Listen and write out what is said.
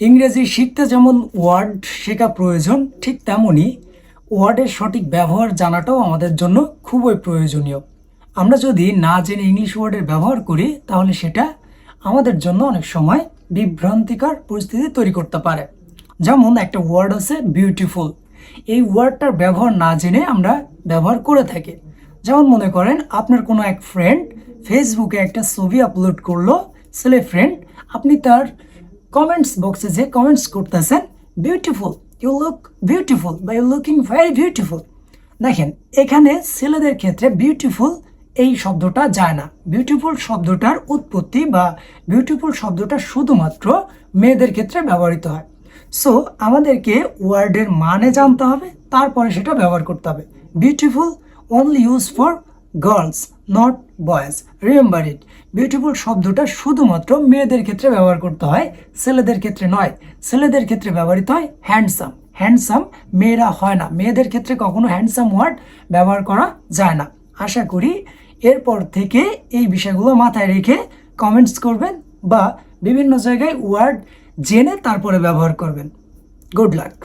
ইংরেজি শিখতে যেমন ওয়ার্ড শেখা প্রয়োজন, ঠিক তেমনই ওয়ার্ডের সঠিক ব্যবহার জানাটাও আমাদের জন্য খুবই প্রয়োজনীয়। আমরা যদি না জেনে ইংলিশ ওয়ার্ডের ব্যবহার করি তাহলে সেটা আমাদের জন্য অনেক সময় বিভ্রান্তিকর পরিস্থিতি তৈরি করতে পারে। যেমন একটা ওয়ার্ড আছে বিউটিফুল, এই ওয়ার্ডটার ব্যবহার না জেনে আমরা ব্যবহার করে থাকি। যেমন মনে করেন আপনার কোনো এক ফ্রেন্ড ফেসবুকে একটা ছবি আপলোড করলো, ছেলে ফ্রেন্ড, আপনি তার কমেন্টস বক্সে যে কমেন্টস করতেছেন বিউটিফুল, ইউ লুক বিউটিফুল বা ইউ লুকিং ভেরি বিউটিফুল। দেখেন এখানে ছেলেদের ক্ষেত্রে বিউটিফুল এই শব্দটা যায় না। বিউটিফুল শব্দটার উৎপত্তি বা বিউটিফুল শব্দটা শুধুমাত্র মেয়েদের ক্ষেত্রে ব্যবহৃত হয়। সো আমাদেরকে ওয়ার্ডের মানে জানতে হবে, তারপরে সেটা ব্যবহার করতে হবে। Beautiful only use for girls, not boys, remember it. Beautiful শব্দটা শুধুমাত্র মেয়েদের ক্ষেত্রে ব্যবহার করতে হয়, ছেলেদের ক্ষেত্রে নয়। ছেলেদের ক্ষেত্রে ব্যবহৃত হয় হ্যান্ডসাম। হ্যান্ডসাম মেয়েরা হয় না, মেয়েদের ক্ষেত্রে কখনো হ্যান্ডসাম ওয়ার্ড ব্যবহার করা যায় না। আশা করি এরপর থেকে এই বিষয়গুলো মাথায় রেখে কমেন্টস করবেন বা বিভিন্ন জায়গায় ওয়ার্ড জেনে তারপরে ব্যবহার করবেন। Good luck.